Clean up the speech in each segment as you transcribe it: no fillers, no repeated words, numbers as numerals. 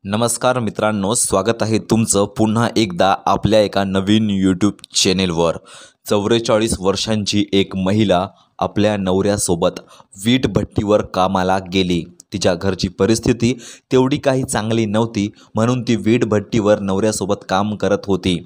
नमस्कार मित्रांनो, स्वागत आहे तुमचं पुन्हा एकदा आपल्या एका नवीन यूट्यूब चॅनेलवर। 44 वर्षांची एक महिला आपल्या नवऱ्यासोबत वीट भट्टीवर कामाला गेली। तिच्या घरची परिस्थिती तेवढी काही चांगली नव्हती, म्हणून ती वीट भट्टीवर नवऱ्यासोबत काम करत होती।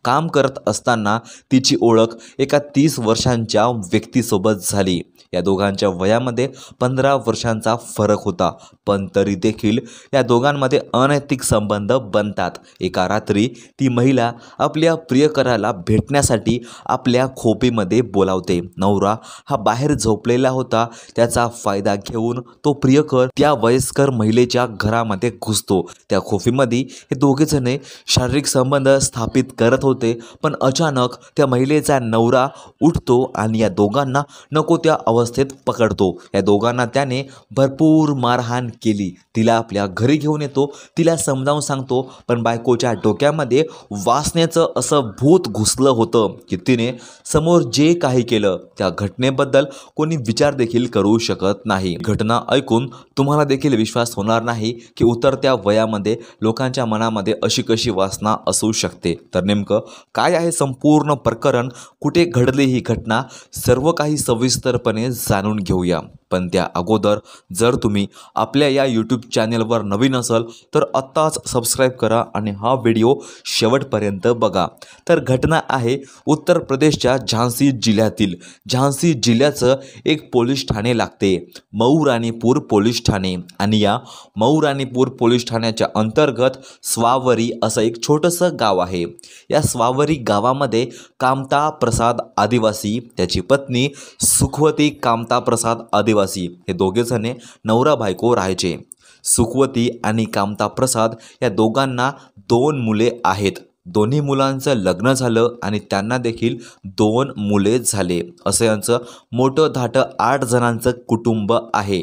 काम करत असताना तिची ओळख एका 30 वर्षांच्या व्यक्तीसोबत झाली। या दोघांच्या वयामध्ये 15 वर्षांचा फरक होता, पण तरी देखील या दोघांमध्ये अनैतिक संबंध बनतात। एका रात्री ती महिला आपल्या प्रियकराला भेटण्यासाठी आपल्या खोपीमध्ये बोलावते। नवरा हा बाहेर झोपलेला होता, त्याचा फायदा घेऊन तो प्रियकर त्या वयस्कर महिलेच्या घरामध्ये घुसतो। त्या खोपीमध्ये हे दोघे जण शारीरिक संबंध स्थापित करत होते, पण अचानक त्या महिलेचा नवरा उठतो आणि या दोघांना नको त्या अवस्थेत पकडतो। या दोघांना त्याने भरपूर मारहाण केली। तिला आपल्या घरी घेऊन येतो, तिला समजावून सांगतो, पण बायकोच्या डोक्यामध्ये वासनेचं असं भूत घुसलं होतं की तिने समोर जे काही केलं त्या घटनेबद्दल कोणी विचार देखील करू शकत नाही। घटना ऐकून तुम्हाला देखील विश्वास होणार नाही की उतरत्या वयामध्ये लोकांच्या मनामध्ये अशी कशी वासना असू शकते। तर नेमकं काय आहे संपूर्ण प्रकरण, कुठे घडली ही घटना, सर्व काही सविस्तरपणे जाणून घेऊया। पण त्या अगोदर जर तुम्ही आपल्या या यूट्यूब चॅनलवर नवीन असाल तर आत्ताच सबस्क्राईब करा आणि हा व्हिडिओ शेवटपर्यंत बघा। तर घटना आहे उत्तर प्रदेशच्या झांसी जिल्ह्यातील। झांसी जिल्ह्याचं एक पोलीस ठाणे लागते, मऊरानीपूर पोलीस ठाणे, आणि या मऊरानीपूर पोलीस ठाण्याच्या अंतर्गत स्वावरी असं एक छोटंसं गाव आहे। या स्वावरी गावामध्ये कामता प्रसाद आदिवासी, त्याची पत्नी सुखवती कामता प्रसाद आदिवासी हे दोघे जण नवरा बायको राहायचे। सुखवती आणि कामता प्रसाद या दोघांना 2 मुले आहेत। दोन्ही मुलांचं लग्न झालं आणि त्यांना देखील 2 मुले झाले। असं यांचं मोठं धाटं 8 जणांचं कुटुंब आहे।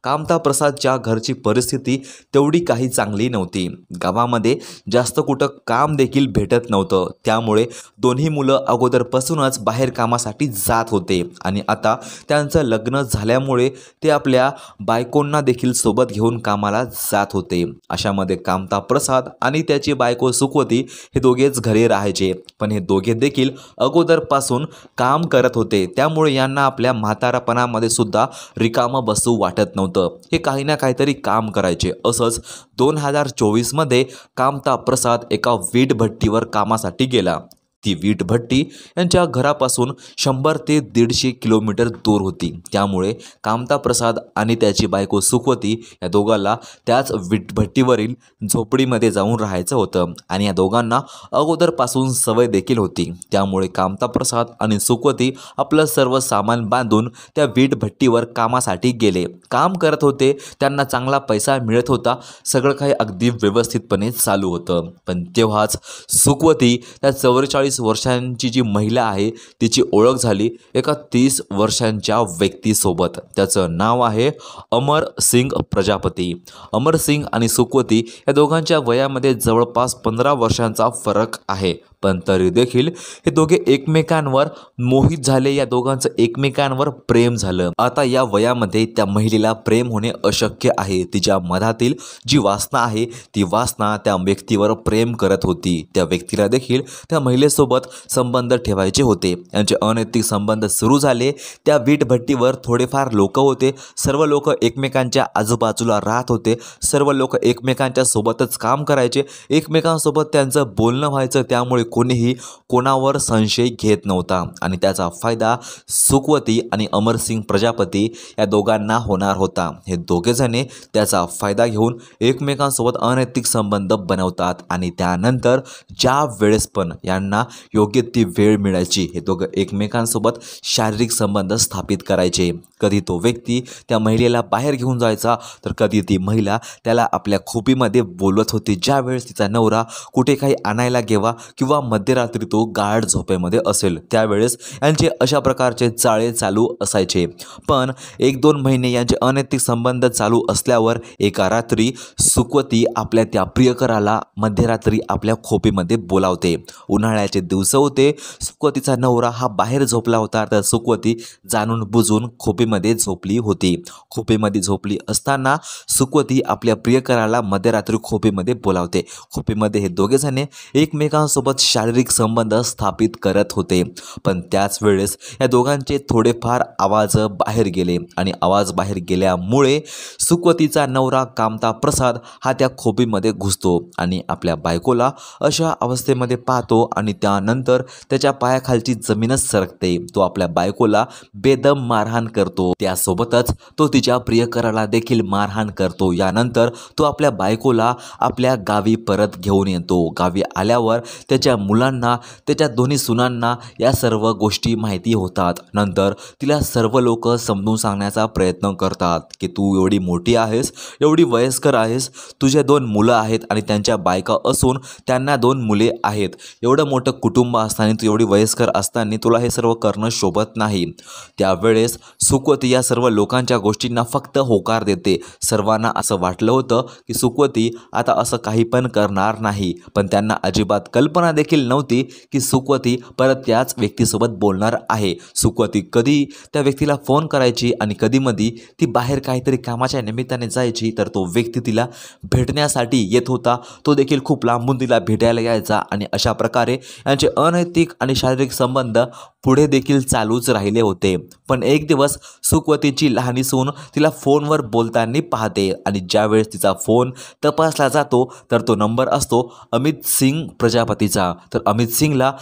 कामता प्रसादच्या घरची परिस्थिती तेवढी काही चांगली नव्हती। गावामध्ये जास्त कुठं काम देखील भेटत नव्हतं, त्यामुळे दोन्ही मुलं अगोदरपासूनच बाहेर कामासाठी जात होते आणि आता त्यांचं लग्न झाल्यामुळे ते आपल्या बायकोंना देखील सोबत घेऊन कामाला जात होते। अशामध्ये कामता प्रसाद आणि त्याची बायको सुखवती हे दोघेच घरी राहायचे, पण हे दोघे देखील अगोदरपासून काम करत होते, त्यामुळे यांना आपल्या म्हातारापणामध्ये सुद्धा रिकामं बसू वाटत नव्हतं। हे काही ना काहीतरी काम करायचे। असंच 2024 मध्ये कामता प्रसाद एका वीट भट्टीवर कामासाठी गेला। ती वीट भट्टी यांच्या घरापासून 100 ते 150 किलोमीटर दूर होती, त्यामुळे कामता प्रसाद आणि त्याची बायको सुखवती या दोघांना त्याच वीट भट्टीवरील झोपडीमध्ये जाऊन राहायचं होतं आणि या दोघांना अगोदरपासून सवय देखील होती। त्यामुळे कामता प्रसाद आणि सुखवती आपलं सर्व सामान बांधून त्या वीट भट्टीवर कामासाठी गेले। काम करत होते, त्यांना चांगला पैसा मिळत होता, सगळं काही अगदी व्यवस्थितपणे चालू होतं। पण तेव्हाच सुखवती त्या 44 वर्षांची जी महिला आहे तिची ओळख झाली एका 30 वर्षांच्या व्यक्तीसोबत। त्याचं नाव आहे अमर सिंग प्रजापती। अमर सिंग आणि सुखवती या दोघांच्या वयामध्ये जवळपास 15 वर्षांचा फरक आहे, पण तरी देखील हे दोघे एकमेकांवर मोहित झाले। या दोघांचं एकमेकांवर प्रेम झालं। आता या वयामध्ये त्या महिलेला प्रेम होणे अशक्य आहे। तिच्या मनातील जी वासना आहे ती वासना त्या व्यक्तीवर प्रेम करत होती। त्या व्यक्तीला देखील त्या महिलेसोबत संबंध ठेवायचे होते। यांचे अनैतिक संबंध सुरू झाले। त्या वीट भट्टीवर थोडेफार लोक होते, सर्व लोक एकमेकांच्या आजूबाजूला राहत होते, सर्व लोक एकमेकांच्या सोबतच काम करायचे, एकमेकांसोबत त्यांचं बोलणं व्हायचं, त्यामुळे कोणीही कोणावर संशय घेत नव्हता आणि त्याचा फायदा सुखवती आणि अमरसिंग प्रजापती या दोघांना होणार होता। हे दोघे जणे त्याचा फायदा घेऊन एकमेकांसोबत अनैतिक संबंध बनवतात आणि त्यानंतर ज्या वेळेस पण यांना योग्य ती वेळ मिळायची हे दोघं एकमेकांसोबत शारीरिक संबंध स्थापित करायचे। कधी तो व्यक्ती त्या महिलेला बाहेर घेऊन जायचा, तर कधी ती महिला त्याला आपल्या खोपीमध्ये बोलवत होती। ज्या वेळेस तिचा नवरा कुठे काही आणायला गेवा किंवा किंवा मध्यरात्री तो गाढ झोपेमध्ये असेल त्यावेळेस यांचे अशा प्रकारचे चाळे चालू असायचे। पण 1-2 महिने यांचे अनैतिक संबंध चालू असल्यावर एका रात्री सुकवती आपल्या त्या प्रियकराला मध्यरात्री आपल्या खोपीमध्ये बोलावते। उन्हाळ्याचे दिवस होते, सुकवतीचा नवरा हा बाहेर झोपला होता, तर सुकवती जाणून बुजून खोपीमध्ये झोपली होती। खोपीमध्ये झोपली असताना सुकवती आपल्या प्रियकराला मध्यरात्री खोपीमध्ये बोलावते। खोपीमध्ये हे दोघे जण एकमेकांसोबत शारीरिक संबंध स्थापित करत होते। पण त्याच वेळेस या दोघांचे थोडेफार आवाज बाहेर गेले आणि आवाज बाहेर गेल्यामुळे सुकवतीचा नवरा कामता प्रसाद हा त्या खोपीमध्ये घुसतो आणि आपल्या बायकोला अशा अवस्थेमध्ये पाहतो आणि त्यानंतर त्याच्या पायाखालची जमीनच सरकते। तो आपल्या बायकोला बेदम मारहाण करतो, त्यासोबतच तो तिच्या प्रियकराला देखील मारहाण करतो। यानंतर तो आपल्या बायकोला आपल्या गावी परत घेऊन येतो। गावी आल्यावर त्याच्या मुलांना, त्याच्या दोन्ही सुनांना या सर्व गोष्टी माहिती होतात। नंतर तिला सर्व लोक समजून सांगण्याचा प्रयत्न करतात की तू एवढी मोठी आहेस, एवढी वयस्कर आहेस, तुझे 2 मुलं आहेत आणि त्यांच्या बायका असून त्यांना 2 मुले आहेत, एवढं मोठं कुटुंब असताना तू एवढी वयस्कर असताना तुला हे सर्व करणं शोभत नाही। त्यावेळेस सुकवती या सर्व लोकांच्या गोष्टींना फक्त होकार देते। सर्वांना असं वाटलं होतं की सुकवती आता असं काही पण करणार नाही, पण त्यांना अजिबात कल्पना देखील नव्हती की सुकवती परत त्याच व्यक्तीसोबत बोलणार आहे। सुकवती कधी त्या व्यक्तीला फोन करायची आणि कधीमधी ती बाहेर काहीतरी कामाच्या निमित्ताने जायची, तर तो व्यक्ती तिला भेटण्यासाठी येत होता, तो देखील खूप लांबून तिला भेटायला यायचा आणि अशा प्रकारे यांचे अनैतिक आणि शारीरिक संबंध पुढे देखील चालूच राहिले होते। पण एक दिवस सुकवतीची लहानी सून तिला फोनवर बोलताना पाहते आणि ज्यावेळेस तिचा फोन तपासला जातो तर तो नंबर असतो अमित सिंग प्रजापतीचा। तर अमित सिंगला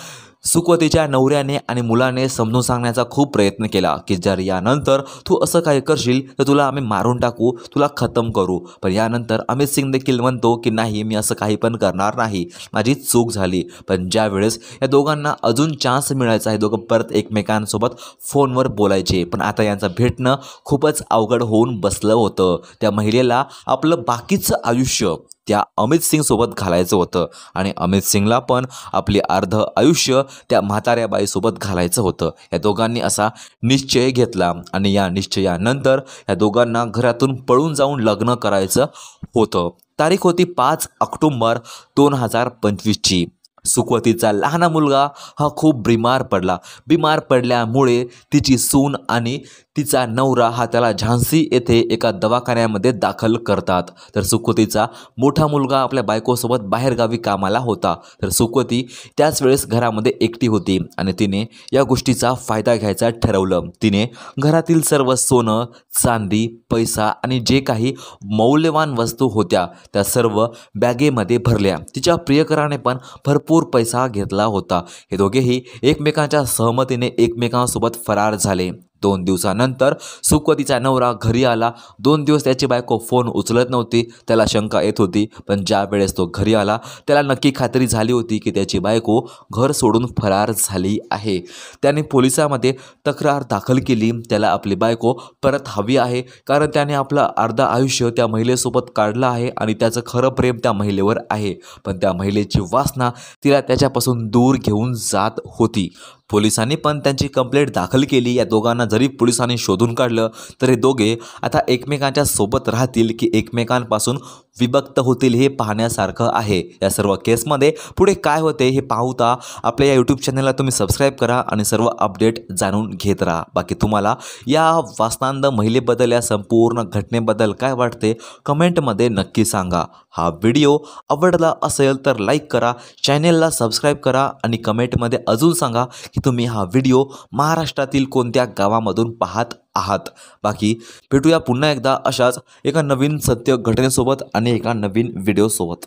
सुकवतीच्या नवऱ्याने आणि मुलाने समजून सांगण्याचा खूप प्रयत्न केला की जर यानंतर तू असं काही करशील तर तुला आम्ही मारून टाकू, तुला खतम करू। पण यानंतर अमित सिंग देखील म्हणतो की नाही, मी असं काही पण करणार नाही, माझी चूक झाली। पण ज्यावेळेस या दोघांना अजून चान्स मिळायचा, हे दोघं परत एकमेकांसोबत फोनवर बोलायचे, पण आता यांचं भेटणं खूपच अवघड होऊन बसलं होतं। त्या महिलेला आपलं बाकीचं आयुष्य त्या अमित सिंगसोबत घालायचं होतं आणि अमित सिंगला पण आपले अर्ध आयुष्य त्या म्हाताऱ्या बाईसोबत घालायचं होतं। या दोघांनी असा निश्चय घेतला आणि या निश्चयानंतर या दोघांना घरातून पळून जाऊन लग्न करायचं होतं। तारीख होती 5 ऑक्टोबर 2025ची। सुकवतीचा लहान मुलगा हा खूप बिमार पडल्यामुळे तिची सून आणि तिचा नवरा हा त्याला झांसी येथे एका दवाखान्यामध्ये दाखल करतात। तर सुकवतीचा मोठा मुलगा आपल्या बायकोसोबत बाहेरगावी कामाला होता। तर सुकवती त्याच वेळेस घरामध्ये एकटी होती आणि तिने या गोष्टीचा फायदा घ्यायचा ठरवलं। तिने घरातील सर्व सोनं, चांदी, पैसा आणि जे काही मौल्यवान वस्तू होत्या त्या सर्व बॅगेमध्ये भरल्या। तिच्या प्रियकराने पण भरपूर पैसा घेतला होता। हे दोघेही एकमेकांच्या सहमतीने एकमेकांसोबत फरार झाले। 2 दिवसानंतर सुकवतीचा नवरा घरी आला। 2 दिवस त्याची बायको फोन उचलत नव्हती, त्याला शंका येत होती। पण ज्या वेळेस तो घरी आला त्याला नक्की खात्री झाली होती की त्याची बायको घर सोडून फरार झाली आहे। त्याने पोलिसांमध्ये तक्रार दाखल केली, त्याला आपली बायको परत हवी आहे, कारण त्याने आपलं अर्ध आयुष्य त्या महिलेसोबत काढलं आहे आणि त्याचं खरं प्रेम त्या महिलेवर आहे। पण त्या महिलेची वासना तिला त्याच्यापासून दूर घेऊन जात होती। पोलिसांनी पण त्यांची कंप्लेंट दाखल केली। या दोघांना जरी पोलिसांनी शोधून काढलं तर हे दोघे आता एकमेकांच्या सोबत राहतील की एकमेकांपासून विभक्त होतील हे पाहण्यासारखं आहे। या सर्व केसमध्ये पुढे काय होते हे पाहता आपल्या या यूट्यूब चॅनलला तुम्ही सबस्क्राईब करा आणि सर्व अपडेट जाणून घेत राहा। बाकी तुम्हाला या वासनांध महिलेबद्दल, या संपूर्ण घटनेबद्दल काय वाटते कमेंटमध्ये नक्की सांगा। हा व्हिडिओ आवडला असेल तर लाईक करा, चॅनलला सबस्क्राईब करा आणि कमेंटमध्ये अजून सांगा की तुम्ही हा व्हिडिओ महाराष्ट्रातील कोणत्या गावामधून पाहत आहात। बाकी भेटूया पुन्हा एकदा अशाच एका नवीन सत्य घटनेसोबत आणि एका नवीन व्हिडिओसोबत।